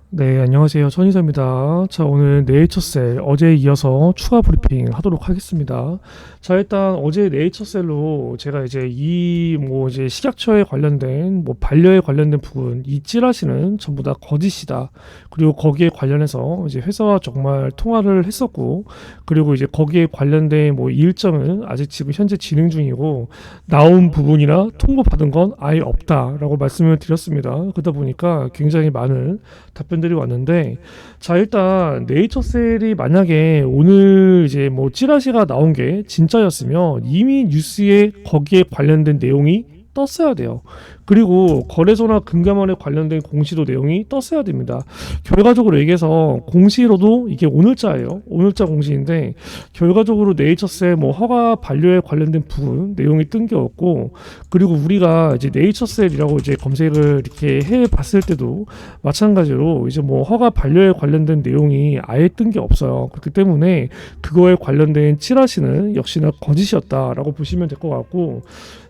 네, 안녕하세요. 천이사입니다. 자, 오늘 네이처셀 어제에 이어서 추가 브리핑 하도록 하겠습니다. 자, 일단 어제 네이처셀로 제가 이제 이제 식약처에 관련된 반려에 관련된 부분, 이 찌라시는 전부 다 거짓이다. 그리고 거기에 관련해서 이제 회사와 정말 통화를 했었고, 그리고 이제 거기에 관련된 일정은 아직 지금 현재 진행 중이고, 나온 부분이나 통보받은 건 아예 없다라고 말씀을 드렸습니다. 그러다 보니까 굉장히 많은 답변들이 왔는데, 자, 일단 네이처셀이 만약에 오늘 이제 찌라시가 나온 게 진짜였으면 이미 뉴스에 거기에 관련된 내용이 떴어야 돼요. 그리고 거래소나 금감원에 관련된 공시도 내용이 떴어야 됩니다. 결과적으로 얘기해서 공시로도 이게 오늘자예요. 오늘자 공시인데, 결과적으로 네이처셀 허가 반려에 관련된 부분 내용이 뜬 게 없고, 그리고 우리가 이제 네이처셀이라고 이제 검색을 이렇게 해 봤을 때도 마찬가지로 이제 허가 반려에 관련된 내용이 아예 뜬 게 없어요. 그렇기 때문에 그거에 관련된 찌라시는 역시나 거짓이었다라고 보시면 될 것 같고,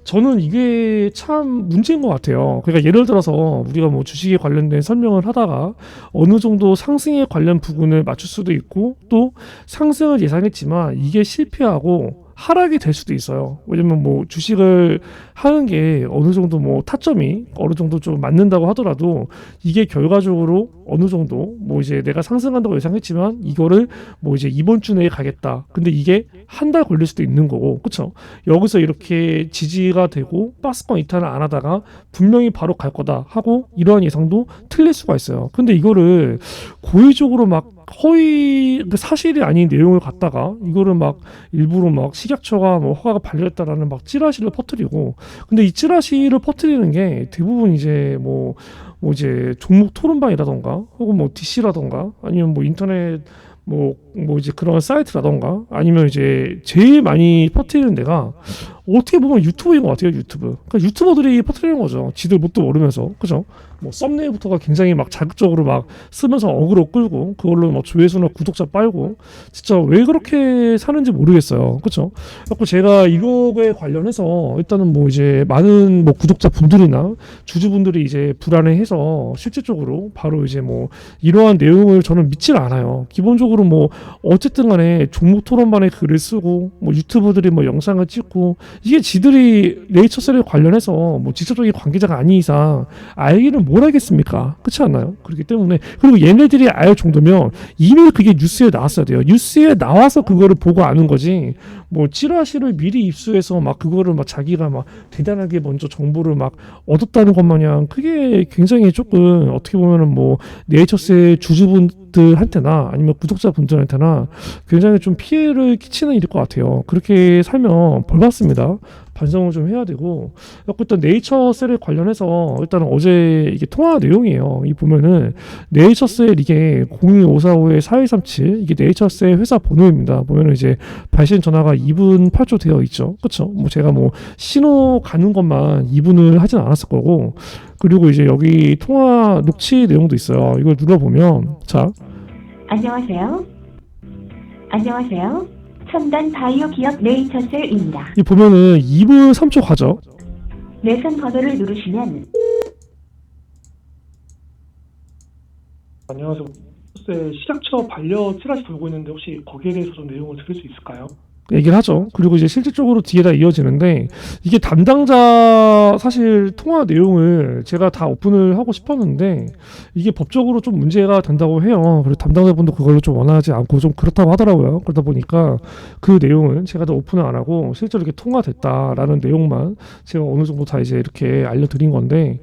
저는 이게 참 문제인 것 같아요. 그러니까 예를 들어서 우리가 주식에 관련된 설명을 하다가 어느 정도 상승에 관련 부분을 맞출 수도 있고, 또 상승을 예상했지만 이게 실패하고 하락이 될 수도 있어요. 왜냐면 주식을 하는 게 어느 정도 타점이 어느 정도 좀 맞는다고 하더라도, 이게 결과적으로 어느 정도 이제 내가 상승한다고 예상했지만 이거를 이제 이번 주 내에 가겠다. 근데 이게 한 달 걸릴 수도 있는 거고, 그쵸? 여기서 이렇게 지지가 되고 박스권 이탈을 안 하다가 분명히 바로 갈 거다 하고 이러한 예상도 틀릴 수가 있어요. 근데 이거를 고의적으로 허위 사실이 아닌 내용을 갖다가 이거를 일부러 식약처가 허가가 발려했다라는 찌라시를 퍼뜨리고, 근데 이 찌라시를 퍼뜨리는 게 대부분 이제 이제 종목 토론방이라던가 혹은 DC라던가 아니면 인터넷 이제 그런 사이트라던가, 아니면 이제 제일 많이 퍼뜨리는 데가 어떻게 보면 유튜브인 것 같아요. 유튜브. 그러니까 유튜버들이 퍼뜨리는 거죠. 지들 뭣도 모르면서. 그죠? 썸네일부터가 굉장히 자극적으로 쓰면서 어그로 끌고, 그걸로 조회수나 구독자 빨고, 진짜 왜 그렇게 사는지 모르겠어요. 그죠? 그래서 제가 이거에 관련해서 일단은 이제 많은 구독자 분들이나 주주분들이 이제 불안해해서 실질적으로 바로 이제 이러한 내용을 저는 믿질 않아요. 기본적으로 어쨌든 간에 종목 토론반에 글을 쓰고 유튜버들이 영상을 찍고, 이게 지들이 네이처셀에 관련해서 직접적인 관계자가 아닌 이상 알기는 뭘 하겠습니까? 그렇지 않나요? 그렇기 때문에, 그리고 얘네들이 알 정도면 이미 그게 뉴스에 나왔어야 돼요. 뉴스에 나와서 그거를 보고 아는 거지, 찌라시를 미리 입수해서 그거를 자기가 대단하게 먼저 정보를 얻었다는 것 마냥, 그게 굉장히 조금 어떻게 보면은 네이처셀 주주분들한테나 아니면 구독자분들한테나 굉장히 좀 피해를 끼치는 일일 것 같아요. 그렇게 살면 벌 받습니다. 반성을 좀 해야 되고, 일단 네이처셀에 관련해서 일단 어제 이게 통화 내용이에요. 이 보면은 네이처셀 이게 01545-4137 이게 네이처셀 회사 번호입니다. 보면은 이제 발신 전화가 2분 8초 되어 있죠. 그렇죠? 제가 신호 가는 것만 2분을 하진 않았을 거고, 그리고 이제 여기 통화 녹취 내용도 있어요. 이걸 눌러보면, 자, 안녕하세요. 안녕하세요. 첨단 바이오 기업 네이처셀입니다. 이 보면은 2분 3초 가죠. 내선 번호를 누르시면 안녕하세요. 식약처 반려 찌라시 돌고 있는데 혹시 거기에 대해서 좀 내용을 들을 수 있을까요? 얘기를 하죠. 그리고 이제 실질적으로 뒤에다 이어지는데, 이게 담당자 사실 통화 내용을 제가 다 오픈을 하고 싶었는데 이게 법적으로 좀 문제가 된다고 해요. 그리고 담당자분도 그걸로 좀 원하지 않고 좀 그렇다고 하더라고요. 그러다 보니까 그 내용은 제가 다 오픈을 안 하고 실제로 이렇게 통화됐다라는 내용만 제가 어느 정도 다 이제 이렇게 알려드린 건데,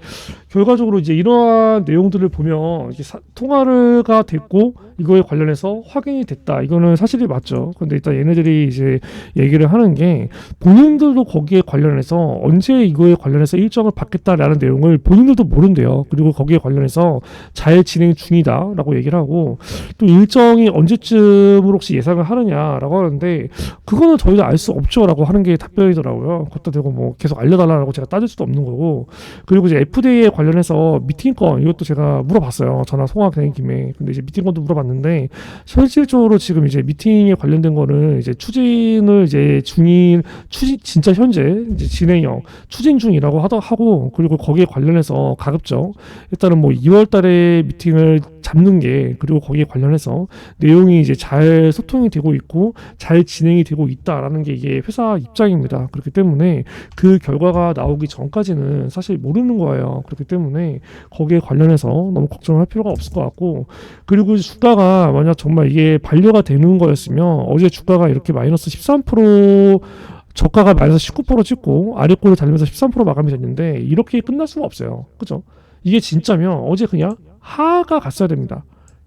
결과적으로 이제 이러한 내용들을 보면 이게 통화가 됐고 이거에 관련해서 확인이 됐다, 이거는 사실이 맞죠. 근데 일단 얘네들이 이제 얘기를 하는 게, 본인들도 거기에 관련해서 언제 이거에 관련해서 일정을 받겠다라는 내용을 본인들도 모른대요. 그리고 거기에 관련해서 잘 진행 중이다라고 얘기를 하고, 또 일정이 언제쯤으로 혹시 예상을 하느냐라고 하는데, 그거는 저희도 알 수 없죠라고 하는 게 답변이더라고요. 걷다 대고 계속 알려달라고 제가 따질 수도 없는 거고, 그리고 이제 FDA에 관련해서 미팅건, 이것도 제가 물어봤어요. 전화 통화되는 김에. 근데 이제 미팅건도 물어봤는데, 실질적으로 지금 이제 미팅에 관련된 거는 이제 추진을 이제 진짜 현재 이제 진행형 추진 중이라고 하고, 그리고 거기에 관련해서 가급적 일단은 2월 달에 미팅을 잡는 게 그리고 거기에 관련해서 내용이 이제 잘 소통이 되고 있고 잘 진행이 되고 있다라는 게 이게 회사 입장입니다. 그렇기 때문에 그 결과가 나오기 전까지는 사실 모르는 거예요. 그렇기 때문에 거기에 관련해서 너무 걱정할 필요가 없을 것 같고 그리고 주가가 만약 정말 이게 반려가 되는 거였으면 어제 주가가 이렇게 마이너스 13% 저가가 마이너스 19% 찍고 아래 꼴을 달리면서 13% 마감이 됐는데 이렇게 끝날 수가 없어요. 그죠? 이게 진짜면 어제 그냥 하하가 갔어야 됩니다.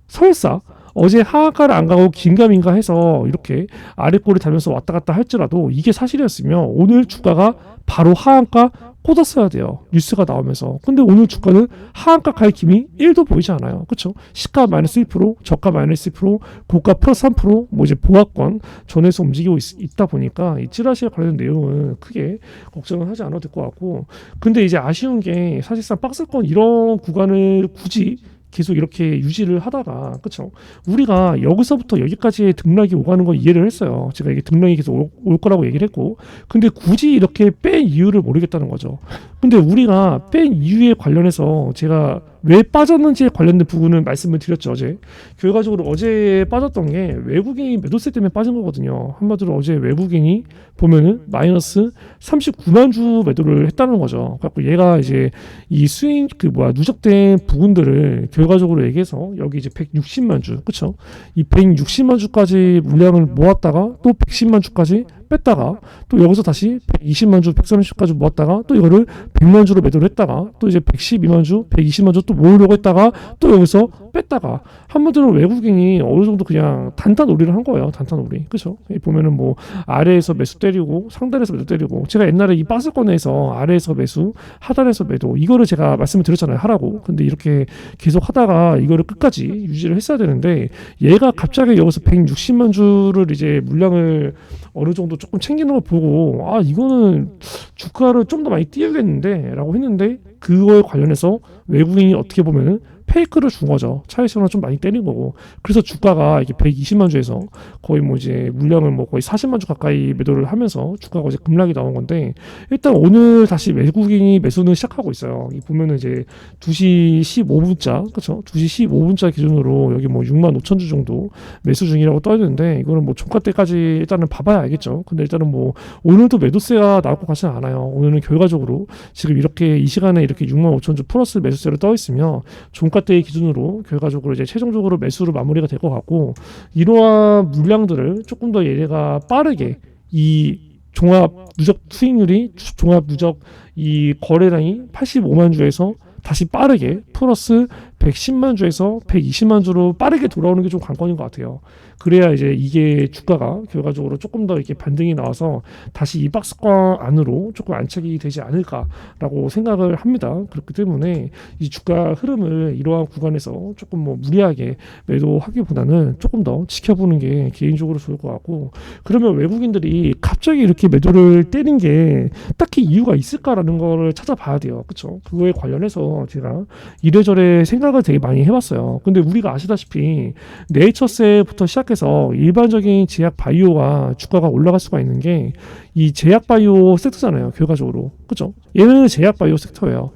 설사 어제 하하가를 안 가고 긴가민가 해서 이렇게 아래 꼴을 달면서 왔다 갔다 할지라도 이게 사실이었으면 오늘 주가가 바로 하한가 꽂았어야 돼요. 뉴스가 나오면서. 근데 오늘 주가는 하한가 갈 힘이 1도 보이지 않아요. 그렇죠? 시가 마이너스 1%, 저가 마이너스 1%, 고가 플러스 3%, 뭐 이제 보합권 전에서 움직이고 있다 보니까 이 찌라시에 관련된 내용은 크게 걱정을 하지 않아도 될 것 같고 근데 이제 아쉬운 게 사실상 박스권 이런 구간을 굳이 계속 이렇게 유지를 하다가 그쵸 우리가 여기서부터 여기까지의 등락이 오가는 거 이해를 했어요. 제가 이게 등락이 계속 올 거라고 얘기를 했고 근데 굳이 이렇게 뺀 이유를 모르겠다는 거죠. 근데 우리가 뺀 이유에 관련해서 제가 왜 빠졌는지에 관련된 부분은 말씀을 드렸죠. 어제 결과적으로 어제 빠졌던 게 외국인이 매도세 때문에 빠진 거거든요. 한마디로 어제 외국인이 보면은 마이너스 39만 주 매도를 했다는 거죠. 그래갖고 얘가 이제 이 스윙 누적된 부분들을 결과적으로 얘기해서 여기 이제 160만 주 그쵸 이 160만 주까지 물량을 모았다가 또 110만 주까지 뺐다가 또 여기서 다시 120만 주, 130주까지 모았다가 또 이거를 100만 주로 매도를 했다가 또 이제 112만 주, 120만 주 또 모으려고 했다가 또 여기서 뺐다가 한마디로 외국인이 어느 정도 그냥 단타놀이를 한 거예요. 단타놀이. 그렇죠? 보면은 뭐 아래에서 매수 때리고 상단에서 매도 때리고 제가 옛날에 이 박스권에서 아래에서 매수, 하단에서 매도 이거를 제가 말씀을 드렸잖아요. 하라고. 근데 이렇게 계속 하다가 이거를 끝까지 유지를 했어야 되는데 얘가 갑자기 여기서 160만 주를 이제 물량을 어느 정도 조금 챙기는 걸 보고 아 이거는 주가를 좀 더 많이 띄우겠는데 라고 했는데 그거에 관련해서 외국인이 어떻게 보면은 페이크를 준 거죠. 차익실현을 좀 많이 때린 거고. 그래서 주가가 이게 120만 주에서 거의 뭐 이제 물량을 뭐 거의 40만 주 가까이 매도를 하면서 주가가 어제 급락이 나온 건데 일단 오늘 다시 외국인이 매수는 시작하고 있어요. 이 보면은 이제 2시 15분자, 그쵸? 2시 15분자 기준으로 여기 뭐 6만 5천 주 정도 매수 중이라고 떠 있는데 이거는 뭐 종가 때까지 일단은 봐봐야 알겠죠. 근데 일단은 뭐 오늘도 매도세가 나올 것 같지는 않아요. 오늘은 결과적으로 지금 이렇게 이 시간에 이렇게 6만 5천 주 플러스 매수세로 떠 있으면 종가 때 기준으로 결과적으로 이제 최종적으로 매수로 마무리가 될 것 같고 이러한 물량들을 조금 더 얘네가 빠르게 이 종합 누적 수익률이 종합 누적 이 거래량이 85만 주에서 다시 빠르게 플러스 110만 주에서 120만 주로 빠르게 돌아오는 게 좀 관건인 것 같아요. 그래야 이제 이게 주가가 결과적으로 조금 더 이렇게 반등이 나와서 다시 이 박스권 안으로 조금 안착이 되지 않을까라고 생각을 합니다. 그렇기 때문에 이 주가 흐름을 이러한 구간에서 조금 뭐 무리하게 매도하기보다는 조금 더 지켜보는 게 개인적으로 좋을 것 같고 그러면 외국인들이 갑자기 이렇게 매도를 때린 게 딱히 이유가 있을까라는 거를 찾아봐야 돼요. 그렇죠? 그거에 관련해서 제가 이래저래 생각을 되게 많이 해봤어요. 근데 우리가 아시다시피 네이처셀부터 시작해서 일반적인 제약 바이오가 주가가 올라갈 수가 있는 게 이 제약 바이오 섹터잖아요. 결과적으로. 그죠? 얘는 제약 바이오 섹터예요.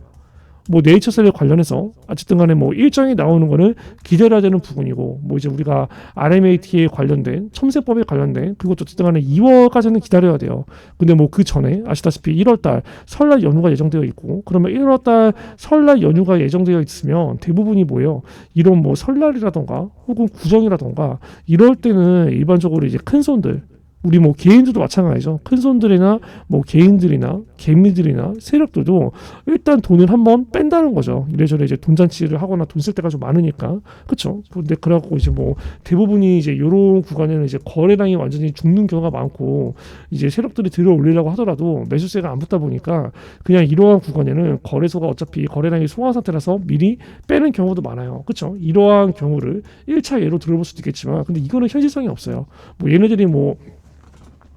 뭐 네이처셀에 관련해서 어쨌든 간에 뭐 일정이 나오는 거는 기다려야 되는 부분이고 뭐 이제 우리가 RMAT에 관련된 첨세법에 관련된 그것도 어쨌든 간에 2월까지는 기다려야 돼요. 근데 뭐 그 전에 아시다시피 1월달 설날 연휴가 예정되어 있고 그러면 1월달 설날 연휴가 예정되어 있으면 대부분이 뭐예요? 이런 뭐 설날이라던가 혹은 구정이라던가 이럴 때는 일반적으로 이제 큰 손들 우리 뭐 개인들도 마찬가지죠. 큰 손들이나 뭐 개인들이나 개미들이나 세력들도 일단 돈을 한번 뺀다는 거죠. 이래저래 이제 돈잔치를 하거나 돈 쓸 때가 좀 많으니까. 그쵸? 근데 그래갖고 이제 뭐 대부분이 이제 요런 구간에는 이제 거래량이 완전히 죽는 경우가 많고 이제 세력들이 들어 올리려고 하더라도 매수세가 안 붙다 보니까 그냥 이러한 구간에는 거래소가 어차피 거래량이 소화 상태라서 미리 빼는 경우도 많아요. 그쵸? 이러한 경우를 1차 예로 들어볼 수도 있겠지만 근데 이거는 현실성이 없어요. 뭐 얘네들이 뭐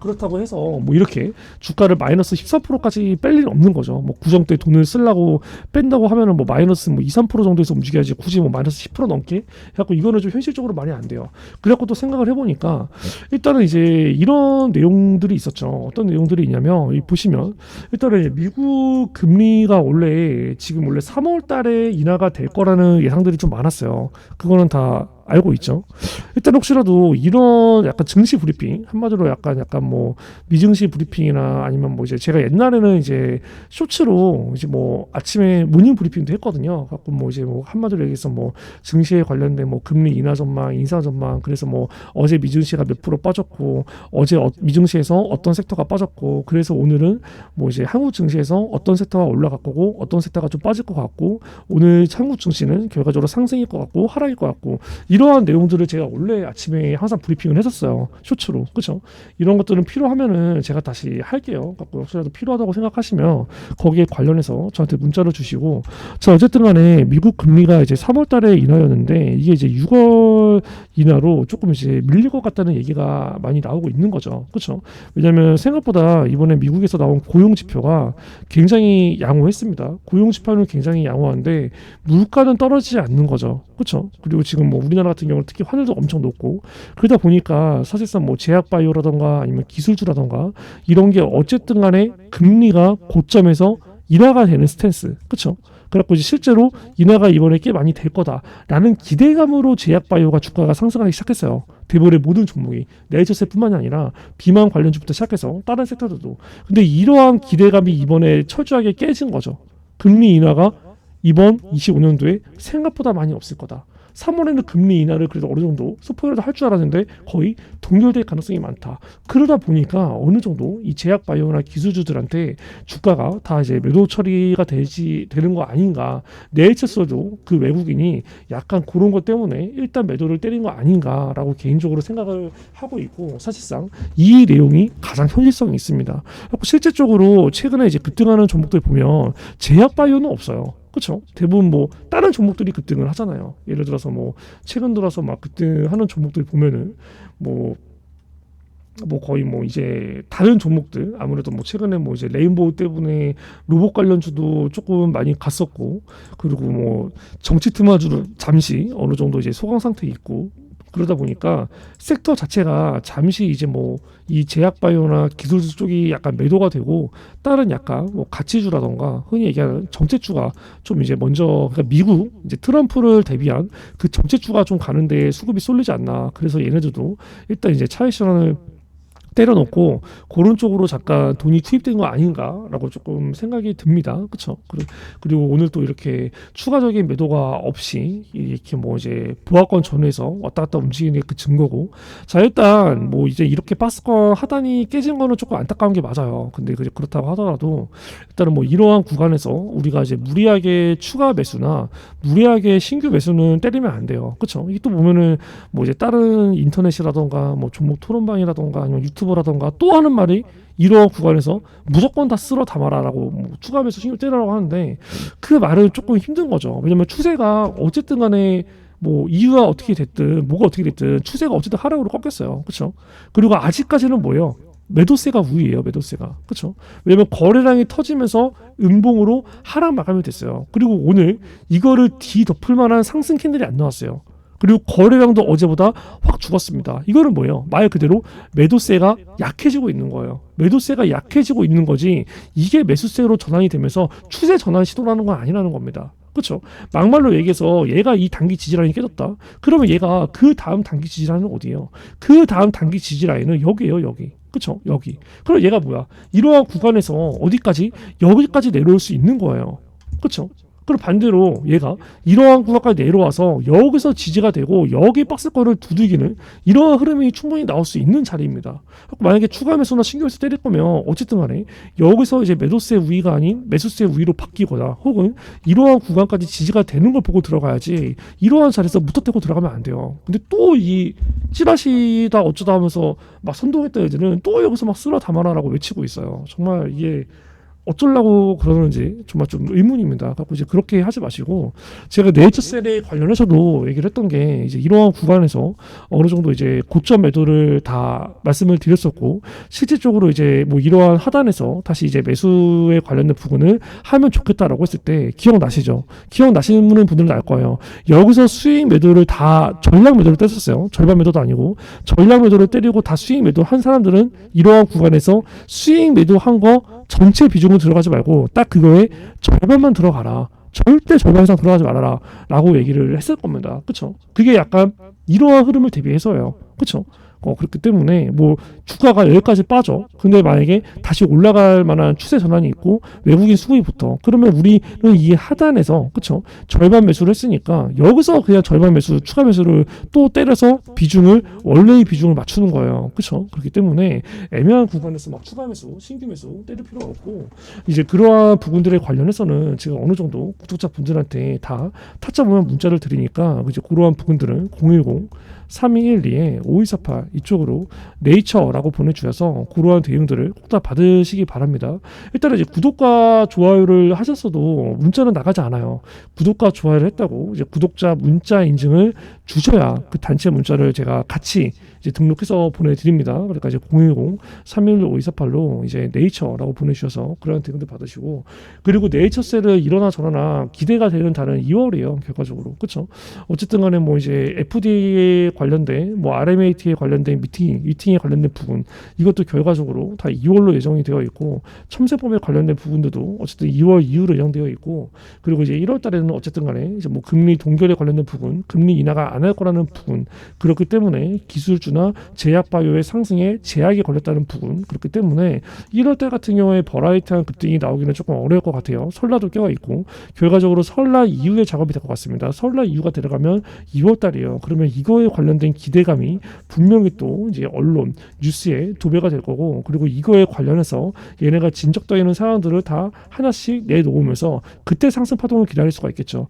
그렇다고 해서 뭐 이렇게 주가를 마이너스 13%까지 뺄 일은 없는 거죠. 뭐 구정 때 돈을 쓰려고 뺀다고 하면은 뭐 마이너스 뭐 2, 3% 정도에서 움직여야지 굳이 뭐 마이너스 10% 넘게 해갖고 이거는 좀 현실적으로 많이 안 돼요. 그래갖고 또 생각을 해보니까 일단은 이제 이런 내용들이 있었죠. 어떤 내용들이 있냐면 이 보시면 일단은 미국 금리가 원래 3월 달에 인하가 될 거라는 예상들이 좀 많았어요. 그거는 다 알고 있죠. 일단 혹시라도 이런 약간 증시 브리핑 한마디로 약간 뭐 미증시 브리핑이나 아니면 뭐 이제 제가 옛날에는 이제 쇼츠로 이제 뭐 아침에 모닝 브리핑도 했거든요. 갖고 뭐 이제 뭐 한마디로 얘기해서 뭐 증시에 관련된 뭐 금리 인하 전망, 인사 전망, 그래서 뭐 어제 미증시가 몇 프로 빠졌고 어제 미증시에서 어떤 섹터가 빠졌고 그래서 오늘은 뭐 이제 한국 증시에서 어떤 섹터가 올라갈 거고 어떤 섹터가 좀 빠질 것 같고 오늘 한국 증시는 결과적으로 상승일 것 같고 하락일 것 같고 이러한 내용들을 제가 원래 아침에 항상 브리핑을 했었어요. 쇼츠로. 그렇죠? 이런 것들은 필요하면은 제가 다시 할게요. 갖고 혹시라도 필요하다고 생각하시면 거기에 관련해서 저한테 문자를 주시고 자 어쨌든 간에 미국 금리가 이제 3월 달에 인하였는데 이게 이제 6월 인하로 조금 이제 밀릴 것 같다는 얘기가 많이 나오고 있는 거죠. 그렇죠? 왜냐하면 생각보다 이번에 미국에서 나온 고용 지표가 굉장히 양호했습니다. 고용 지표는 굉장히 양호한데 물가는 떨어지지 않는 거죠. 그렇죠? 그리고 지금 뭐 우리나라 같은 경우는 특히 환율도 엄청 높고 그러다 보니까 사실상 뭐 제약바이오라던가 아니면 기술주라던가 이런 게 어쨌든 간에 금리가 고점에서 인하가 되는 스탠스. 그렇죠? 그래갖고 이제 실제로 인하가 이번에 꽤 많이 될 거다라는 기대감으로 제약바이오가 주가가 상승하기 시작했어요. 대부분의 모든 종목이 네이처셀뿐만이 아니라 비만 관련주부터 시작해서 다른 섹터들도. 근데 이러한 기대감이 이번에 철저하게 깨진 거죠. 금리 인하가 이번 25년도에 생각보다 많이 없을 거다. 3월에는 금리 인하를 그래도 어느 정도 소폭이라도 할 줄 알았는데 거의 동결될 가능성이 많다. 그러다 보니까 어느 정도 이 제약바이오나 기술주들한테 주가가 다 이제 매도 처리가 되는 거 아닌가. 네이처셀도 그 외국인이 약간 그런 것 때문에 일단 매도를 때린 거 아닌가라고 개인적으로 생각을 하고 있고 사실상 이 내용이 가장 현실성이 있습니다. 실제적으로 최근에 이제 급등하는 종목들 보면 제약바이오는 없어요. 그렇죠. 대부분 뭐 다른 종목들이 급등을 하잖아요. 예를 들어서 뭐 최근 들어서 막 급등하는 종목들 보면은 뭐 거의 뭐 이제 다른 종목들 아무래도 뭐 최근에 뭐 이제 레인보우 때문에 로봇 관련주도 조금 많이 갔었고 그리고 뭐 정치 테마주를 잠시 어느 정도 이제 소강 상태에 있고 그러다 보니까 섹터 자체가 잠시 이제 뭐 이 제약바이오나 기술주 쪽이 약간 매도가 되고 다른 약간 뭐 가치주라던가 흔히 얘기하는 정책주가 좀 이제 먼저 그러니까 미국 이제 트럼프를 대비한 그 정책주가 좀 가는데 수급이 쏠리지 않나. 그래서 얘네들도 일단 이제 차익 실현을 때려놓고 그런 쪽으로 잠깐 돈이 투입된 거 아닌가라고 조금 생각이 듭니다. 그렇죠? 그리고 오늘 또 이렇게 추가적인 매도가 없이 이렇게 뭐 이제 보합권 전후에서 왔다 갔다 움직이는 게 그 증거고 자 일단 뭐 이제 이렇게 박스권 하단이 깨진 거는 조금 안타까운 게 맞아요. 근데 그렇다고 하더라도 일단은 뭐 이러한 구간에서 우리가 이제 무리하게 추가 매수나 무리하게 신규 매수는 때리면 안 돼요. 그렇죠? 이게 또 보면은 뭐 이제 다른 인터넷이라던가 뭐 종목 토론방이라던가 아니면 유튜버라던가 또 하는 말이 이러한 구간에서 무조건 다 쓸어 담아라라고 뭐 추가 매수 신규 때리라고 하는데 그 말은 조금 힘든 거죠. 왜냐면 추세가 어쨌든 간에 뭐 이유가 어떻게 됐든 뭐가 어떻게 됐든 추세가 어쨌든 하락으로 꺾였어요. 그렇죠? 그리고 아직까지는 뭐예요? 매도세가 우위예요. 매도세가. 그렇죠? 왜냐면 거래량이 터지면서 음봉으로 하락 마감이 됐어요. 그리고 오늘 이거를 뒤덮을 만한 상승 캔들이 안 나왔어요. 그리고 거래량도 어제보다 확 죽었습니다. 이거는 뭐예요? 말 그대로 매도세가 약해지고 있는 거예요. 매도세가 약해지고 있는 거지 이게 매수세로 전환이 되면서 추세 전환 시도라는 건 아니라는 겁니다. 그렇죠? 막말로 얘기해서 얘가 이 단기 지지라인이 깨졌다. 그러면 얘가 그 다음 단기 지지라인은 어디예요? 그 다음 단기 지지라인은 여기예요. 여기. 그렇죠? 여기. 그럼 얘가 뭐야? 이러한 구간에서 어디까지? 여기까지 내려올 수 있는 거예요. 그렇죠? 그리고 반대로 얘가 이러한 구간까지 내려와서 여기서 지지가 되고 여기 박스권을 두들기는 이러한 흐름이 충분히 나올 수 있는 자리입니다. 만약에 추가 매수나 신규 매수 때릴 거면 어쨌든 간에 여기서 이제 매도세 우위가 아닌 매수세 우위로 바뀌거나 혹은 이러한 구간까지 지지가 되는 걸 보고 들어가야지 이러한 자리에서 무턱대고 들어가면 안 돼요. 근데 또 이 찌라시다 어쩌다 하면서 막 선동했던 애들은 또 여기서 막 쓸어 담아라라고 외치고 있어요. 정말 이게 어쩌려고 그러는지 정말 좀 의문입니다. 갖고 이제 그렇게 하지 마시고, 제가 네이처셀에 관련해서도 얘기를 했던 게 이제 이러한 구간에서 어느 정도 이제 고점 매도를 다 말씀을 드렸었고, 실질적으로 이제 뭐 이러한 하단에서 다시 이제 매수에 관련된 부분을 하면 좋겠다라고 했을 때 기억나시죠? 기억나시는 분들은 알 거예요. 여기서 수익 매도를 다 전량 매도를 뗐었어요. 절반 매도도 아니고 전량 매도를 때리고 다 수익 매도 한 사람들은 이러한 구간에서 수익 매도한 거 전체 비중은 들어가지 말고 딱 그거에 절반만 들어가라. 절대 절반 이상 들어가지 말아라 라고 얘기를 했을 겁니다. 그쵸? 그게 약간 이러한 흐름을 대비해서요. 그쵸? 그렇기 때문에 뭐 주가가 여기까지 빠져. 근데 만약에 다시 올라갈 만한 추세 전환이 있고 외국인 수급이 붙어. 그러면 우리는 이 하단에서 그쵸? 절반 매수를 했으니까 여기서 그냥 절반 매수, 추가 매수를 또 때려서 비중을 원래의 비중을 맞추는 거예요. 그쵸? 그렇기 때문에 애매한 구간에서 막 추가 매수, 신규 매수 때릴 필요가 없고, 이제 그러한 부분들에 관련해서는 제가 어느 정도 구독자분들한테 다 타짜 보면 문자를 드리니까 이제 그러한 부분들은 010-3212-5248 이쪽으로 네이처라고 보내주셔서 그러한 대응들을 꼭 다 받으시기 바랍니다. 일단은 이제 구독과 좋아요를 하셨어도 문자는 나가지 않아요. 구독과 좋아요를 했다고 이제 구독자 문자 인증을 주셔야 그 단체 문자를 제가 같이 이제 등록해서 보내드립니다. 그러니까 이제 010-311-5248로 이제 네이처라고 보내주셔서 그런 대응들 받으시고, 그리고 네이처셀을 이러나 저러나 기대가 되는 달은 2월이에요. 결과적으로. 그쵸? 어쨌든 간에 뭐 이제 FDA에 관련된 뭐 RMAT에 관련된 미팅에 관련된 부분, 이것도 결과적으로 다 2월로 예정이 되어 있고, 첨세법에 관련된 부분들도 어쨌든 2월 이후로 예정되어 있고, 그리고 이제 1월 달에는 어쨌든 간에 이제 뭐 금리 동결에 관련된 부분, 금리 인하가 안 할 거라는 부분, 그렇기 때문에 기술주나 제약바이오의 상승에 제약이 걸렸다는 부분, 그렇기 때문에 1월 달 같은 경우에 버라이트한 급등이 나오기는 조금 어려울 것 같아요. 설날도 껴 있고, 결과적으로 설날 이후에 작업이 될 것 같습니다. 설날 이후가 들어가면 2월 달이에요. 그러면 이거에 관련된 기대감이 분명히 또 이제 언론 뉴스에 도배가 될 거고, 그리고 이거에 관련해서 얘네가 진척되는 상황들을 다 하나씩 내놓으면서 그때 상승 파동을 기다릴 수가 있겠죠.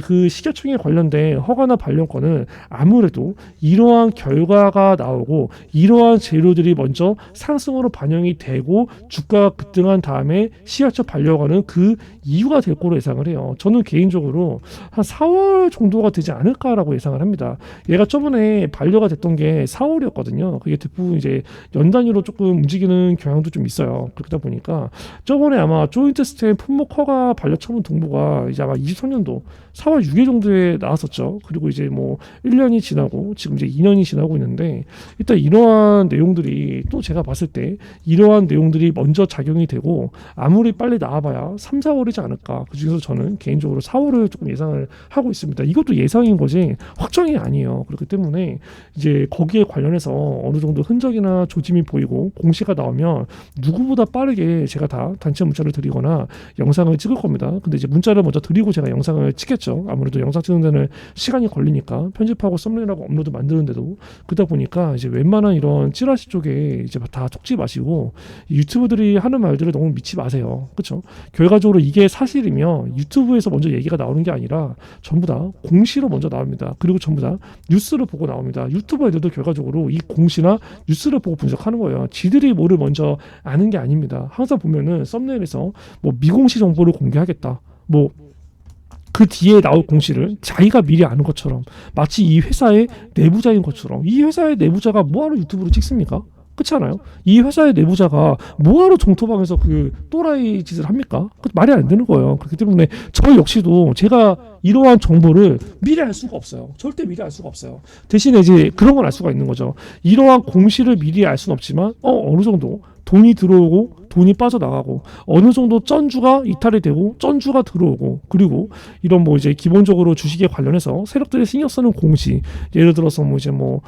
그 식약청에 관련된 허가나 발령권은 아무래도 이러한 결과가 나오고 이러한 재료들이 먼저 상승으로 반영이 되고 주가가 급등한 다음에 식약처 반려가는 그 이유가 될 거로 예상을 해요. 저는 개인적으로 한 4월 정도가 되지 않을까라고 예상을 합니다. 얘가 저번에 반려가 됐던 게 4월이었거든요. 그게 대부분 이제 연 단위로 조금 움직이는 경향도 좀 있어요. 그러다 보니까 저번에 아마 조인트 스템 품목 허가 반려 처분 동보가 이제 아마 23년도 4월 6일 정도에 나왔었죠. 그리고 이제 뭐 1년이 지나고 지금 이제 2년이 지나고 있는데, 일단 이러한 내용들이 또 제가 봤을 때 이러한 내용들이 먼저 작용이 되고 아무리 빨리 나와봐야 3, 4월이지 않을까. 그중에서 저는 개인적으로 4월을 조금 예상을 하고 있습니다. 이것도 예상인 거지 확정이 아니에요. 그렇기 때문에 이제 거기에 관련해서 어느 정도 흔적이나 조짐이 보이고 공시가 나오면 누구보다 빠르게 제가 다 단체 문자를 드리거나 영상을 찍을 겁니다. 근데 이제 문자를 먼저 드리고 제가 영상을 찍겠죠. 아무래도 영상 찍는 데는 시간이 걸리니까 편집하고 썸네일하고 업로드 만드는데도. 그러다 보니까 이제 웬만한 이런 찌라시 쪽에 이제 다 속지 마시고 유튜브들이 하는 말들을 너무 믿지 마세요. 그렇죠? 결과적으로 이게 사실이면 유튜브에서 먼저 얘기가 나오는 게 아니라 전부 다 공시로 먼저 나옵니다. 그리고 전부 다 뉴스를 보고 나옵니다. 유튜버 애들도 결과적으로 이 공시나 뉴스를 보고 분석하는 거예요. 지들이 뭐를 먼저 아는 게 아닙니다. 항상 보면은 썸네일에서 뭐 미공시 정보를 공개하겠다, 뭐 그 뒤에 나올 공시를 자기가 미리 아는 것처럼, 마치 이 회사의 내부자인 것처럼. 이 회사의 내부자가 뭐하러 유튜브로 찍습니까? 그렇지 않아요? 이 회사의 내부자가 뭐하러 정토방에서 그 또라이 짓을 합니까? 말이 안 되는 거예요. 그렇기 때문에 저 역시도 제가 이러한 정보를 미리 알 수가 없어요. 절대 미리 알 수가 없어요. 대신에 이제 그런 걸 알 수가 있는 거죠. 이러한 공시를 미리 알 수는 없지만 어느 정도 돈이 들어오고 돈이 빠져나가고 어느 정도 쩐주가 이탈이 되고 쩐주가 들어오고, 그리고 이런 뭐 이제 기본적으로 주식에 관련해서 세력들이 신경 쓰는 공시, 예를 들어서 뭐 이제 뭐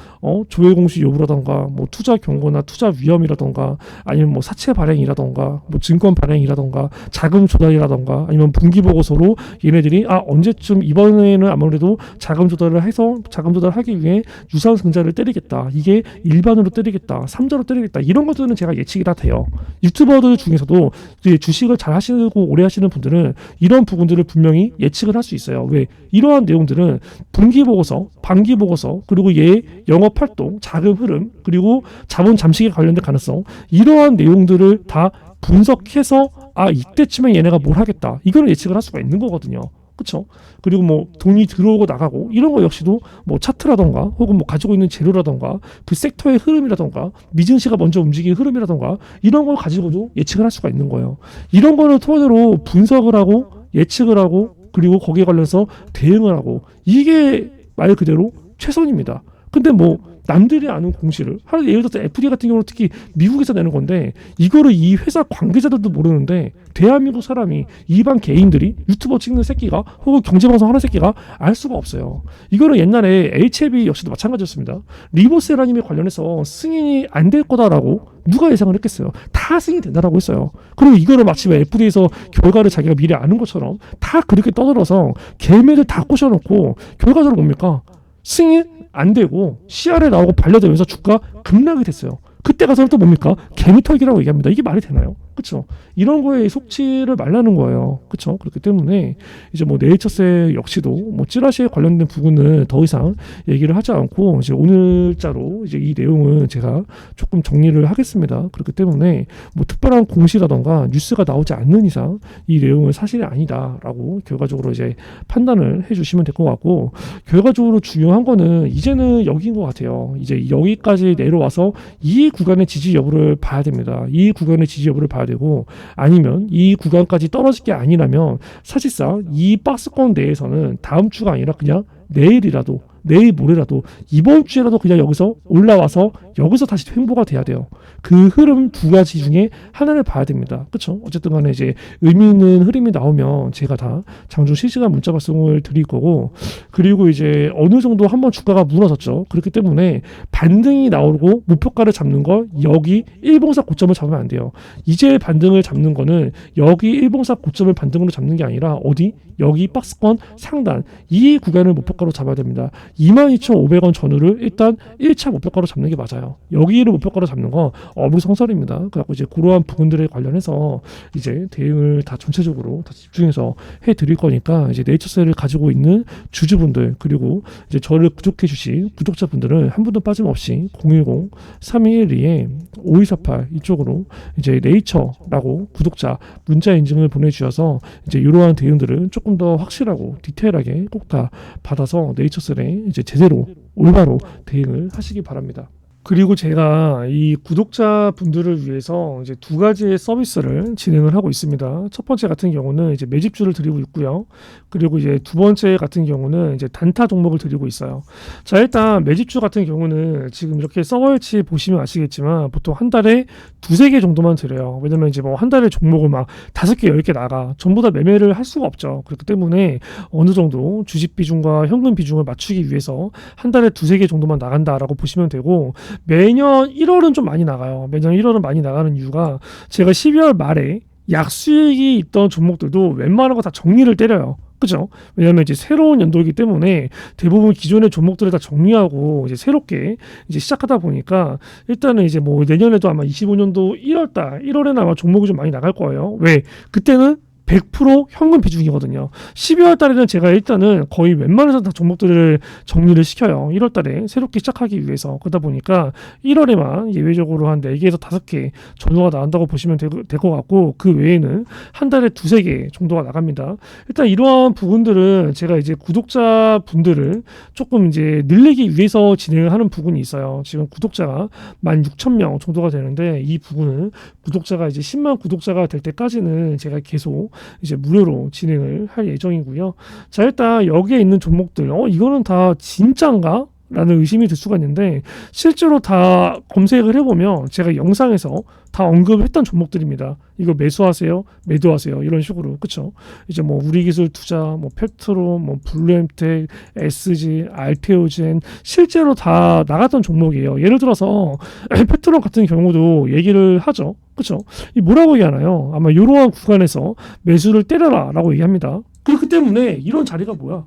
조회 공시 여부라던가 뭐 투자 경고나 투자 위험이라던가 아니면 뭐 사채 발행이라던가 뭐 증권 발행이라던가 자금 조달이라던가 아니면 분기 보고서로 얘네들이 언제쯤 이번에는 아무래도 자금 조달을 해서 자금 조달하기 위해 유상증자를 때리겠다, 이게 일반으로 때리겠다, 삼자로 때리겠다, 이런 것들은 제가 예측이 다 돼요. 유튜버들 중에서도 주식을 잘 하시고 오래 하시는 분들은 이런 부분들을 분명히 예측을 할 수 있어요. 왜? 이러한 내용들은 분기 보고서, 반기 보고서, 그리고 얘 영업 활동, 자금 흐름, 그리고 자본 잠식에 관련된 가능성, 이러한 내용들을 다 분석해서 이때쯤에 얘네가 뭘 하겠다. 이거는 예측을 할 수가 있는 거거든요. 그렇죠? 그리고 뭐 돈이 들어오고 나가고 이런 거 역시도 뭐 차트라던가 혹은 뭐 가지고 있는 재료라던가 그 섹터의 흐름이라던가 미증시가 먼저 움직이는 흐름이라던가 이런 걸 가지고도 예측을 할 수가 있는 거예요. 이런 거를 토대로 분석을 하고 예측을 하고 그리고 거기에 관련해서 대응을 하고 이게 말 그대로 최선입니다. 근데 뭐 남들이 아는 공시를 예를 들어서 FDA 같은 경우는 특히 미국에서 내는 건데 이거를 이 회사 관계자들도 모르는데 대한민국 사람이 일반 개인들이 유튜버 찍는 새끼가 혹은 경제방송 하는 새끼가 알 수가 없어요. 이거는 옛날에 HLB 역시도 마찬가지였습니다. 리보세라님에 관련해서 승인이 안 될 거다라고 누가 예상을 했겠어요. 다 승인이 된다라고 했어요. 그리고 이거를 마치 FDA에서 결과를 자기가 미리 아는 것처럼 다 그렇게 떠들어서 개매를 다 꼬셔놓고 결과적으로 뭡니까? 승인 안 되고 CR에 나오고 반려되면서 주가 급락이 됐어요. 그때 가서는 또 뭡니까? 개미털기라고 얘기합니다. 이게 말이 되나요? 그렇죠? 이런 거에 속지를 말라는 거예요. 그렇죠? 그렇기 때문에 이제 뭐 네이처세 역시도 뭐 찌라시에 관련된 부분은 더 이상 얘기를 하지 않고 이제 오늘자로 이제 이 내용은 제가 조금 정리를 하겠습니다. 그렇기 때문에 뭐 특별한 공시라던가 뉴스가 나오지 않는 이상 이 내용은 사실이 아니다라고 결과적으로 이제 판단을 해주시면 될 것 같고 결과적으로 중요한 거는 이제는 여기인 것 같아요. 이제 여기까지 내려와서 이 구간의 지지 여부를 봐야 됩니다. 이 구간의 지지 여부를 봐야 되고 아니면 이 구간까지 떨어질 게 아니라면 사실상 이 박스권 내에서는 다음 주가 아니라 그냥 내일이라도 내일 모레라도 이번 주에라도 그냥 여기서 올라와서 여기서 다시 횡보가 돼야 돼요. 그 흐름 두 가지 중에 하나를 봐야 됩니다. 그렇죠? 어쨌든 간에 이제 의미 있는 흐름이 나오면 제가 다 장중 실시간 문자 발송을 드릴 거고 그리고 이제 어느 정도 한번 주가가 무너졌죠. 그렇기 때문에 반등이 나오고 목표가를 잡는 거 여기 일봉사 고점을 잡으면 안 돼요. 이제 반등을 잡는 거는 여기 일봉사 고점을 반등으로 잡는 게 아니라 어디? 여기 박스권 상단 이 구간을 목표가로 잡아야 됩니다. 22,500원 전후를 일단 1차 목표가로 잡는 게 맞아요. 여기를 목표가로 잡는 거 어불성설입니다. 그래갖고 이제 그러한 부분들에 관련해서 이제 대응을 다 전체적으로 다 집중해서 해드릴 거니까 이제 네이처셀을 가지고 있는 주주분들 그리고 이제 저를 구독해 주신 구독자분들은 한 분도 빠짐없이 010-3212-5248 이쪽으로 이제 네이처라고 구독자 문자 인증을 보내주셔서 이제 이러한 대응들을 조금 더 확실하고 디테일하게 꼭 다 받아서 네이처셀에 이제 제대로 올바로 대응을 하시기 바랍니다. 그리고 제가 이 구독자분들을 위해서 이제 두 가지의 서비스를 진행을 하고 있습니다. 첫 번째 같은 경우는 이제 매집주를 드리고 있고요. 그리고 이제 두 번째 같은 경우는 이제 단타 종목을 드리고 있어요. 자, 일단 매집주 같은 경우는 지금 이렇게 서버일치 보시면 아시겠지만 보통 한 달에 두세 개 정도만 드려요. 왜냐면 이제 뭐 한 달에 종목을 막 5개, 10개 나가. 전부 다 매매를 할 수가 없죠. 그렇기 때문에 어느 정도 주식 비중과 현금 비중을 맞추기 위해서 한 달에 두세 개 정도만 나간다라고 보시면 되고 매년 1월은 좀 많이 나가요. 매년 1월은 많이 나가는 이유가 제가 12월 말에 약수익이 있던 종목들도 웬만한 거 다 정리를 때려요. 그죠? 왜냐면 이제 새로운 연도이기 때문에 대부분 기존의 종목들을 다 정리하고 이제 새롭게 이제 시작하다 보니까 일단은 이제 뭐 내년에도 아마 25년도 1월에는 아마 종목이 좀 많이 나갈 거예요. 왜? 그때는 100% 현금 비중이거든요. 12월 달에는 제가 일단은 거의 웬만해서 다 종목들을 정리를 시켜요. 1월 달에 새롭게 시작하기 위해서. 그러다 보니까 1월에만 예외적으로 한 4개에서 5개 정도가 나간다고 보시면 될 것 같고 그 외에는 한 달에 2-3개 정도가 나갑니다. 일단 이러한 부분들은 제가 이제 구독자분들을 조금 이제 늘리기 위해서 진행을 하는 부분이 있어요. 지금 구독자가 16,000명 정도가 되는데 이 부분은 구독자가 이제 10만 구독자가 될 때까지는 제가 계속 이제 무료로 진행을 할 예정이고요. 자, 일단 여기에 있는 종목들, 이거는 다 진짠가? 라는 의심이 들 수가 있는데 실제로 다 검색을 해보면 제가 영상에서 다 언급했던 종목들입니다. 이거 매수하세요, 매도하세요 이런 식으로. 그쵸? 이제 뭐 우리기술투자, 뭐 페트로, 뭐 블루엠텍, SG, 알테오젠 실제로 다 나갔던 종목이에요. 예를 들어서 페트로 같은 경우도 얘기를 하죠. 그쵸? 이 뭐라고 얘기하나요? 아마 이러한 구간에서 매수를 때려라 라고 얘기합니다. 그렇기 때문에 이런 자리가 뭐야?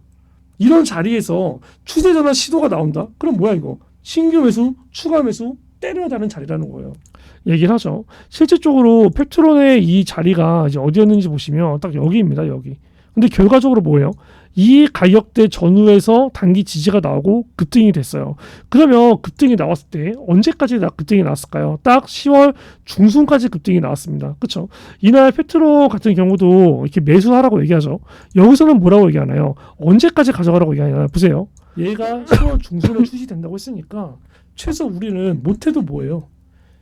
이런 자리에서 추세 전환 시도가 나온다? 그럼 뭐야 이거? 신규 매수, 추가 매수, 때려야 되는 자리라는 거예요. 얘기를 하죠. 실질적으로 팩트론의 이 자리가 이제 어디였는지 보시면 딱 여기입니다. 여기. 근데 결과적으로 뭐예요? 이 가격대 전후에서 단기 지지가 나오고 급등이 됐어요. 그러면 급등이 나왔을 때 언제까지 급등이 나왔을까요? 딱 10월 중순까지 급등이 나왔습니다. 그렇죠? 이날 페트로 같은 경우도 이렇게 매수하라고 얘기하죠. 여기서는 뭐라고 얘기하나요? 언제까지 가져가라고 얘기하나요? 보세요. 얘가 10월 중순에 출시된다고 했으니까 최소 우리는 못해도 뭐예요?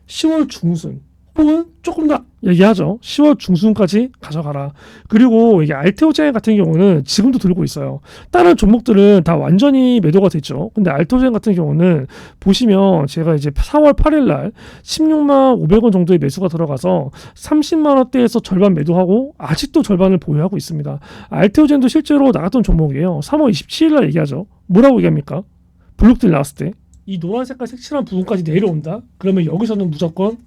10월 중순 혹은 조금 더 얘기하죠. 10월 중순까지 가져가라. 그리고 이게 알테오젠 같은 경우는 지금도 들고 있어요. 다른 종목들은 다 완전히 매도가 됐죠. 근데 알테오젠 같은 경우는 보시면 제가 이제 4월 8일 날 16만 500원 정도의 매수가 들어가서 30만 원대에서 절반 매도하고 아직도 절반을 보유하고 있습니다. 알테오젠도 실제로 나갔던 종목이에요. 3월 27일 날 얘기하죠. 뭐라고 얘기합니까? 블록들 나왔을 때 이 노란 색깔 색칠한 부분까지 내려온다. 그러면 여기서는 무조건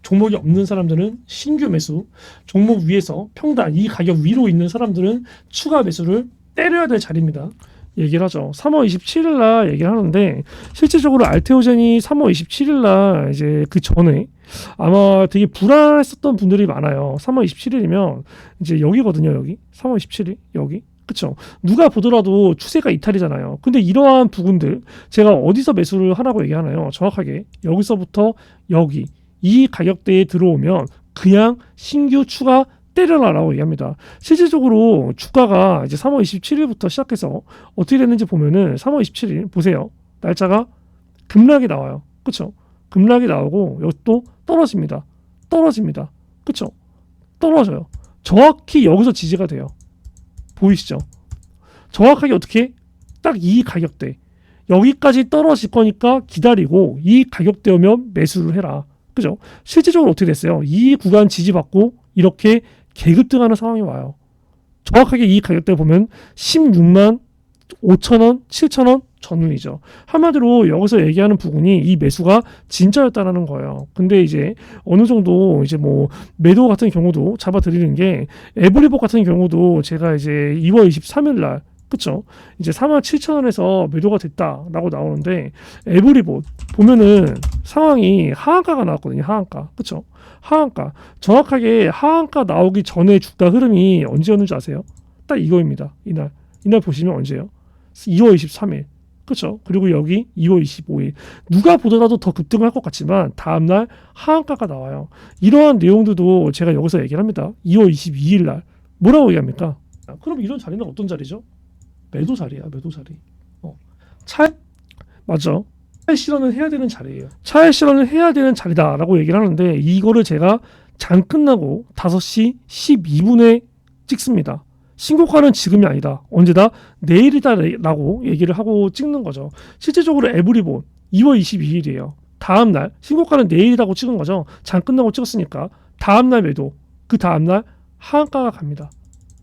종목이 없는 사람들은 신규 매수, 종목 위에서 평단 이 가격 위로 있는 사람들은 추가 매수를 때려야 될 자리입니다. 얘기를 하죠. 3월 27일 날 얘기를 하는데 실질적으로 알테오젠이 3월 27일 날 이제 그 전에 아마 되게 불안했었던 분들이 많아요. 3월 27일이면 이제 여기거든요. 여기 3월 27일 여기. 그쵸? 누가 보더라도 추세가 이탈이잖아요. 근데 이러한 부분들 제가 어디서 매수를 하라고 얘기하나요? 정확하게 여기서부터 여기 이 가격대에 들어오면 그냥 신규 추가 때려라라고 얘기합니다. 실질적으로 주가가 이제 3월 27일부터 시작해서 어떻게 됐는지 보면은 3월 27일 보세요. 날짜가 급락이 나와요. 그쵸? 급락이 나오고 여기 또 떨어집니다. 떨어집니다. 그쵸? 떨어져요. 정확히 여기서 지지가 돼요. 보이시죠? 정확하게 어떻게? 딱 이 가격대. 여기까지 떨어질 거니까 기다리고 이 가격대 오면 매수를 해라. 그죠? 실질적으로 어떻게 됐어요? 이 구간 지지받고 이렇게 개급등하는 상황이 와요. 정확하게 이 가격대 보면 16만 5천원, 7천원 전후이죠. 한마디로 여기서 얘기하는 부분이 이 매수가 진짜였다라는 거예요. 근데 이제 어느 정도 이제 뭐 매도 같은 경우도 잡아드리는 게 에브리복 같은 경우도 제가 이제 2월 23일 날 그쵸? 이제 4만 7천 원에서 매도가 됐다라고 나오는데 에브리봇 보면은 상황이 하한가가 나왔거든요. 하한가. 그쵸? 하한가. 정확하게 하한가 나오기 전에 주가 흐름이 언제였는지 아세요? 딱 이거입니다. 이날 보시면 언제요? 2월 23일. 그렇죠. 그리고 여기 2월 25일. 누가 보더라도 더 급등을 할 것 같지만 다음날 하한가가 나와요. 이러한 내용들도 제가 여기서 얘기를 합니다. 2월 22일 날. 뭐라고 얘기합니까? 그럼 이런 자리는 어떤 자리죠? 매도 자리야. 매도 자리. 맞죠. 차익 실현을 해야 되는 자리예요. 차익 실현을 해야 되는 자리다라고 얘기를 하는데 이거를 제가 장 끝나고 5시 12분에 찍습니다. 신고가는 지금이 아니다. 언제다? 내일이다라고 얘기를 하고 찍는 거죠. 실제적으로 에브리본 2월 22일이에요. 다음날 신고가는 내일이라고 찍은 거죠. 장 끝나고 찍었으니까 다음날 매도, 그 다음날 하한가가 갑니다.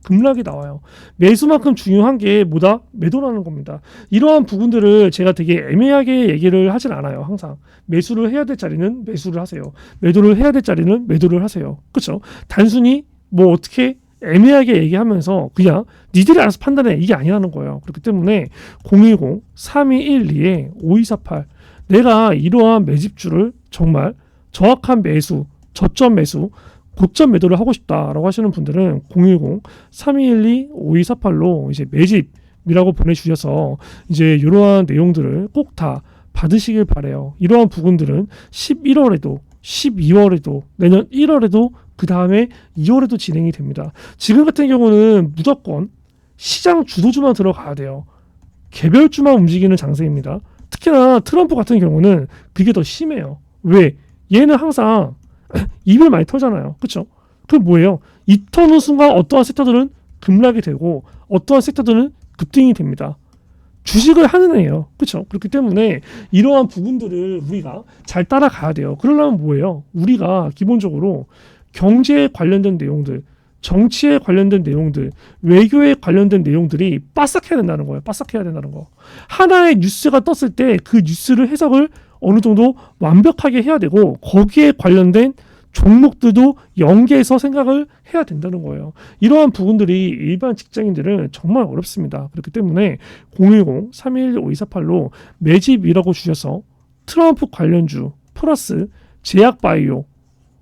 급락이 나와요. 매수만큼 중요한 게 뭐다? 매도라는 겁니다. 이러한 부분들을 제가 되게 애매하게 얘기를 하진 않아요. 항상 매수를 해야 될 자리는 매수를 하세요. 매도를 해야 될 자리는 매도를 하세요. 그렇죠? 단순히 뭐 어떻게 애매하게 얘기하면서 그냥 니들이 알아서 판단해 이게 아니라는 거예요. 그렇기 때문에 010-3212-5248 내가 이러한 매집주를 정말 정확한 매수, 저점 매수, 고점 매도를 하고 싶다라고 하시는 분들은 010-3212-5248로 이제 매집이라고 보내주셔서 이제 이러한 내용들을 꼭 다 받으시길 바래요. 이러한 부분들은 11월에도 12월에도 내년 1월에도 그 다음에 2월에도 진행이 됩니다. 지금 같은 경우는 무조건 시장 주도주만 들어가야 돼요. 개별주만 움직이는 장세입니다. 특히나 트럼프 같은 경우는 그게 더 심해요. 왜? 얘는 항상 입을 많이 털잖아요. 그렇죠? 그럼 뭐예요? 이 터는 순간 어떠한 섹터들은 급락이 되고 어떠한 섹터들은 급등이 됩니다. 주식을 하는 애예요. 그렇죠? 그렇기 때문에 이러한 부분들을 우리가 잘 따라가야 돼요. 그러려면 뭐예요? 우리가 기본적으로 경제에 관련된 내용들, 정치에 관련된 내용들, 외교에 관련된 내용들이 빠삭해야 된다는 거예요. 빠삭해야 된다는 거. 하나의 뉴스가 떴을 때 그 뉴스를 해석을 어느 정도 완벽하게 해야 되고 거기에 관련된 종목들도 연계해서 생각을 해야 된다는 거예요. 이러한 부분들이 일반 직장인들은 정말 어렵습니다. 그렇기 때문에 010-3212-5248로 매집이라고 주셔서 트럼프 관련주 플러스 제약바이오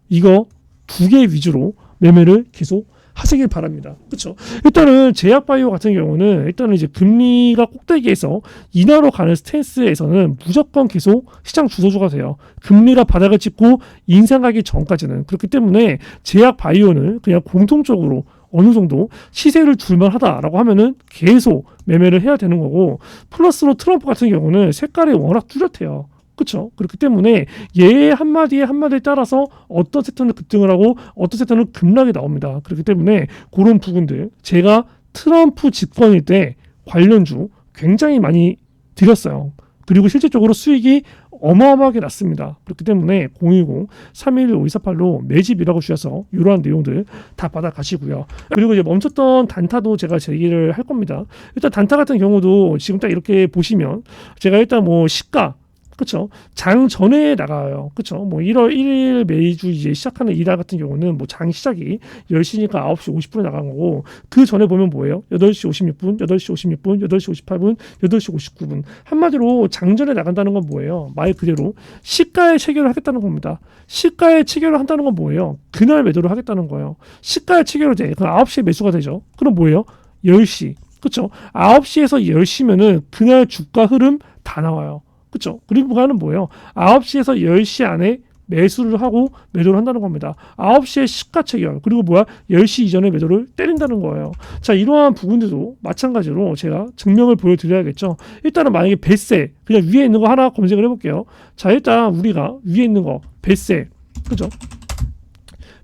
이거 두 개 위주로 매매를 계속 하시길 바랍니다. 그렇죠? 일단은 제약바이오 같은 경우는 일단은 이제 금리가 꼭대기에서 인하로 가는 스탠스에서는 무조건 계속 시장 주도주가 돼요. 금리가 바닥을 찍고 인상하기 전까지는. 그렇기 때문에 제약바이오는 그냥 공통적으로 어느 정도 시세를 줄만 하다라고 하면은 계속 매매를 해야 되는 거고, 플러스로 트럼프 같은 경우는 색깔이 워낙 뚜렷해요. 그렇죠? 그렇기 때문에 얘 한마디에 한마디에 따라서 어떤 섹터는 급등을 하고 어떤 섹터는 급락이 나옵니다. 그렇기 때문에 그런 부분들 제가 트럼프 집권일 때 관련주 굉장히 많이 드렸어요. 그리고 실질적으로 수익이 어마어마하게 났습니다. 그렇기 때문에 010-311-5248로 매집이라고 주셔서 이러한 내용들 다 받아가시고요. 그리고 이제 멈췄던 단타도 제가 제기를 할 겁니다. 일단 단타 같은 경우도 지금 딱 이렇게 보시면 제가 일단 뭐 시가, 그렇죠? 장 전에 나가요. 그렇죠? 뭐 1월 1일 매주 이제 시작하는 이달 같은 경우는 뭐 장 시작이 10시니까 9시 50분에 나간 거고, 그 전에 보면 뭐예요? 8시 56분, 8시 56분, 8시 58분, 8시 59분. 한마디로 장 전에 나간다는 건 뭐예요? 말 그대로 시가에 체결을 하겠다는 겁니다. 시가에 체결을 한다는 건 뭐예요? 그날 매도를 하겠다는 거예요. 시가에 체결을 돼. 그럼 9시에 매수가 되죠. 그럼 뭐예요? 10시. 그렇죠? 9시에서 10시면은 그날 주가 흐름 다 나와요. 그렇죠? 그리고 그거는 뭐예요? 9시에서 10시 안에 매수를 하고 매도를 한다는 겁니다. 9시에 시가 체결, 그리고 뭐야? 10시 이전에 매도를 때린다는 거예요. 자, 이러한 부분들도 마찬가지로 제가 증명을 보여드려야겠죠. 일단은 만약에 뱃세, 그냥 위에 있는 거 하나 검색을 해볼게요. 자, 일단 우리가 위에 있는 거 뱃세, 그죠?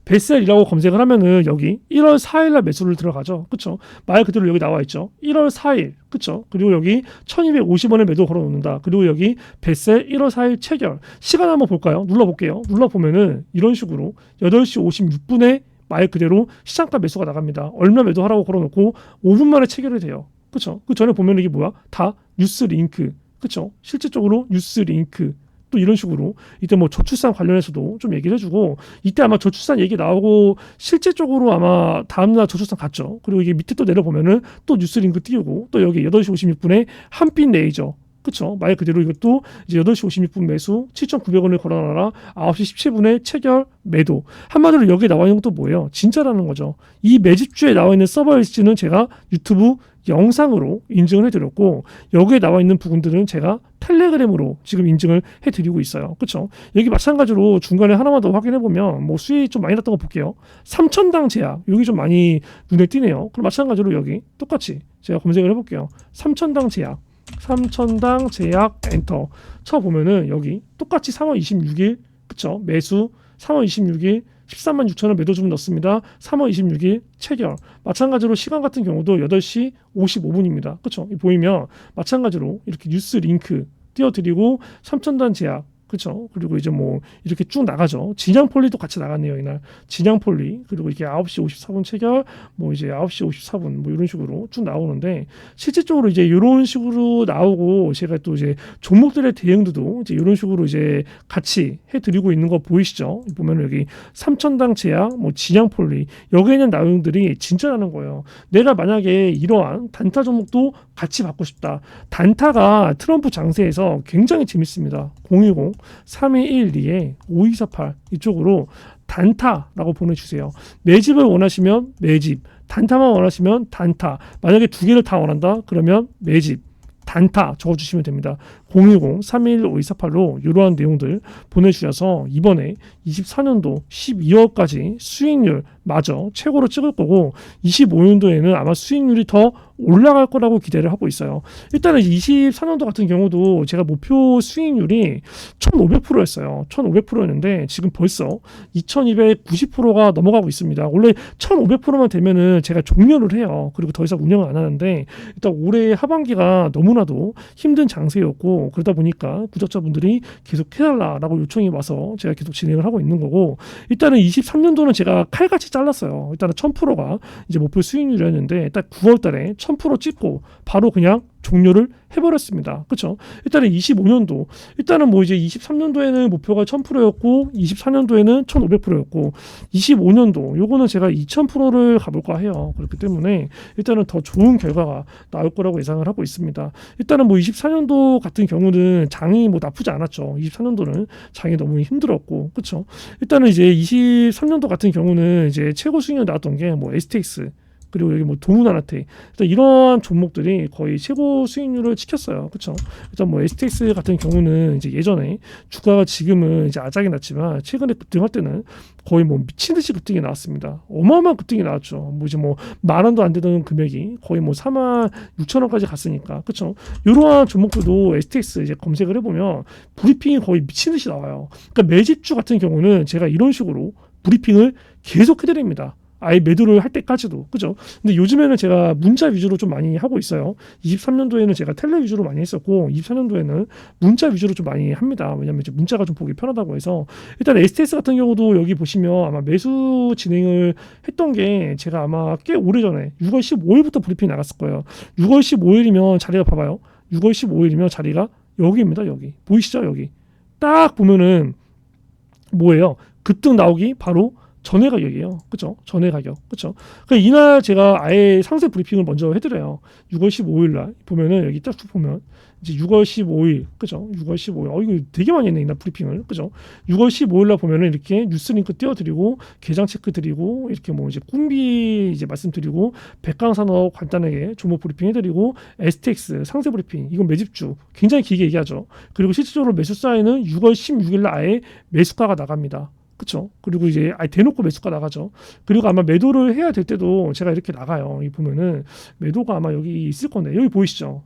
뱃셀이라고 검색을 하면은 여기 1월 4일날 매수를 들어가죠. 그쵸? 말 그대로 여기 나와 있죠. 1월 4일. 그쵸? 그리고 여기 1250원에 매도 걸어 놓는다. 그리고 여기 뱃셀 1월 4일 체결. 시간 한번 볼까요? 눌러볼게요. 눌러보면은 이런 식으로 8시 56분에 말 그대로 시장가 매수가 나갑니다. 얼마 매도하라고 걸어 놓고 5분 만에 체결이 돼요. 그쵸? 그 전에 보면 이게 뭐야? 다 뉴스 링크. 그쵸? 실질적으로 뉴스 링크. 또 이런 식으로 이때 뭐 저출산 관련해서도 좀 얘기를 해주고, 이때 아마 저출산 얘기 나오고 실질적으로 아마 다음날 저출산 갔죠. 그리고 이게 밑에 또 내려보면은 또 뉴스 링크 띄우고, 또 여기 8시 56분에 한빛 레이저, 그쵸? 말 그대로 이것도 이제 8시 56분 매수 7,900원을 걸어놔라. 9시 17분에 체결 매도. 한마디로 여기 나와 있는 것도 뭐예요? 진짜라는 거죠. 이 매집주에 나와 있는 서버 LC는 제가 유튜브 영상으로 인증을 해드렸고, 여기에 나와 있는 부분들은 제가 텔레그램으로 지금 인증을 해드리고 있어요. 그렇죠? 여기 마찬가지로 중간에 하나만 더 확인해보면 뭐 수익이 좀 많이 났던 거 볼게요. 3천당 제약, 여기 좀 많이 눈에 띄네요. 그럼 마찬가지로 여기 똑같이 제가 검색을 해볼게요. 3천당 제약, 3천당 제약 엔터 쳐보면은 여기 똑같이 3월 26일, 그쵸? 매수 3월 26일 13만 6천원 매도 좀 넣습니다. 3월 26일 체결. 마찬가지로 시간 같은 경우도 8시 55분입니다. 그렇죠? 보이면 마찬가지로 이렇게 뉴스 링크 띄워드리고 3천단 제약, 그렇죠? 그리고 이제 뭐 이렇게 쭉 나가죠. 진양폴리도 같이 나갔네요, 이날. 진양폴리, 그리고 이게 9시 54분 체결, 뭐 이제 9시 54분 뭐 이런 식으로 쭉 나오는데, 실질적으로 이제 이런 식으로 나오고 제가 또 이제 종목들의 대응도 이제 이런 식으로 이제 같이 해드리고 있는 거 보이시죠? 보면 여기 3천당 제약, 뭐 진양폴리, 여기에 있는 내용들이 진짜라는 거예요. 내가 만약에 이러한 단타 종목도 같이 받고 싶다. 단타가 트럼프 장세에서 굉장히 재밌습니다. 010-3212-5248 이쪽으로 단타라고 보내주세요. 매집을 원하시면 매집, 단타만 원하시면 단타. 만약에 두 개를 다 원한다? 그러면 매집, 단타 적어주시면 됩니다. 010-311-5248로 이러한 내용들 보내주셔서 이번에 24년도 12월까지 수익률 마저 최고로 찍을 거고, 25년도에는 아마 수익률이 더 올라갈 거라고 기대를 하고 있어요. 일단은 24년도 같은 경우도 제가 목표 수익률이 1,500%였어요. 1,500%였는데 지금 벌써 2,290%가 넘어가고 있습니다. 원래 1,500%만 되면은 제가 종료를 해요. 그리고 더 이상 운영을 안 하는데, 일단 올해 하반기가 너무나도 힘든 장세였고, 그러다 보니까 구독자분들이 계속 해달라라고 요청이 와서 제가 계속 진행을 하고 있는 거고, 일단은 23년도는 제가 칼같이 잘랐어요. 일단은 1,000%가 이제 목표 수익률이었는데 딱 9월 달에 1,000% 찍고 바로 그냥 종료를 해버렸습니다. 그렇죠? 일단은 25년도, 일단은 뭐 이제 23년도에는 목표가 1000%였고 24년도에는 1500%였고 25년도 요거는 제가 2000%를 가볼까 해요. 그렇기 때문에 일단은 더 좋은 결과가 나올 거라고 예상을 하고 있습니다. 일단은 뭐 24년도 같은 경우는 장이 뭐 나쁘지 않았죠. 24년도는 장이 너무 힘들었고, 그렇죠? 일단은 이제 23년도 같은 경우는 이제 최고 수익률 나왔던 게 뭐 STX 그리고 여기 뭐 도문아나테 이러한 종목들이 거의 최고 수익률을 지켰어요. 그렇죠? 일단 뭐 STX 같은 경우는 이제 예전에 주가가 지금은 이제 아작이 났지만 최근에 급등할 때는 거의 뭐 미친 듯이 급등이 나왔습니다. 어마어마한 급등이 나왔죠. 뭐 이제 뭐 10,000원도 안 되던 금액이 거의 뭐 46,000원까지 갔으니까. 그렇죠? 이러한 종목들도 STX 이제 검색을 해보면 브리핑이 거의 미친 듯이 나와요. 그러니까 매집주 같은 경우는 제가 이런 식으로 브리핑을 계속 해드립니다. 아예 매도를 할 때까지도. 그죠? 근데 요즘에는 제가 문자 위주로 좀 많이 하고 있어요. 23년도에는 제가 텔레 위주로 많이 했었고 24년도에는 문자 위주로 좀 많이 합니다. 왜냐면 이제 문자가 좀 보기 편하다고 해서. 일단 STS 같은 경우도 여기 보시면 아마 매수 진행을 했던 게 제가 아마 꽤 오래전에 6월 15일부터 브리핑이 나갔을 거예요. 6월 15일이면 자리가 봐봐요. 6월 15일이면 자리가 여기입니다. 여기. 보이시죠? 여기. 딱 보면은 뭐예요? 급등 나오기 바로 전회 가격이에요. 그죠? 전회 가격. 그죠? 그러니까 이날 제가 아예 상세 브리핑을 먼저 해드려요. 6월 15일 날 보면은 여기 딱 보면 이제 6월 15일. 그죠? 6월 15일. 이거 되게 많이 했네. 이날 브리핑을. 그죠? 6월 15일 날 보면은 이렇게 뉴스 링크 띄워드리고 계장 체크 드리고 이렇게 뭐 이제 꿈비 이제 말씀드리고 백강산업 간단하게 종목 브리핑 해드리고 STX 상세 브리핑. 이건 매집주. 굉장히 길게 얘기하죠. 그리고 실질적으로 매수 사인은 6월 16일 날 아예 매수가가 나갑니다. 그렇죠. 그리고 이제 아예 대놓고 매수가 나가죠. 그리고 아마 매도를 해야 될 때도 제가 이렇게 나가요. 이 보면은 매도가 아마 여기 있을 건데 여기 보이시죠?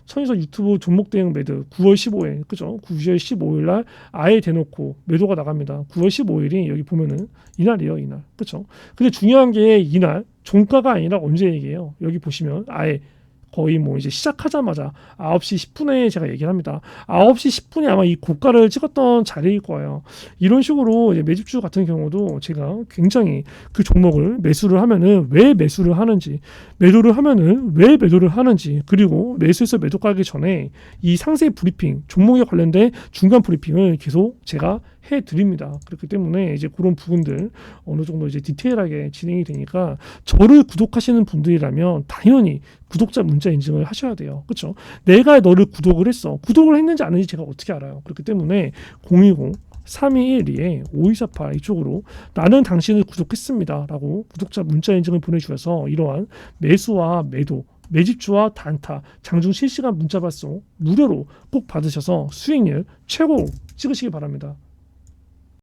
천이서 유튜브 종목 대응 매도 9월 15일 그죠? 9월 15일 날 아예 대놓고 매도가 나갑니다. 9월 15일이 여기 보면은 이날이에요, 이날. 그렇죠? 근데 중요한 게 이날 종가가 아니라 언제 얘기해요? 여기 보시면 아예 거의 뭐 이제 시작하자마자 9시 10분에 제가 얘기를 합니다. 9시 10분에 아마 이 고가를 찍었던 자리일 거예요. 이런 식으로 이제 매집주 같은 경우도 제가 굉장히 그 종목을 매수를 하면은 왜 매수를 하는지, 매도를 하면은 왜 매도를 하는지, 그리고 매수해서 매도 가기 전에 이 상세 브리핑, 종목에 관련된 중간 브리핑을 계속 제가 해드립니다. 그렇기 때문에 이제 그런 부분들 어느 정도 이제 디테일하게 진행이 되니까 저를 구독하시는 분들이라면 당연히 구독자 문자 인증을 하셔야 돼요. 그렇죠? 내가 너를 구독을 했어. 구독을 했는지 안 했는지 제가 어떻게 알아요? 그렇기 때문에 010-3212-5248 이쪽으로 나는 당신을 구독했습니다 라고 구독자 문자 인증을 보내주셔서 이러한 매수와 매도 매집주와 단타, 장중 실시간 문자 발송 무료로 꼭 받으셔서 수익률 최고 찍으시기 바랍니다.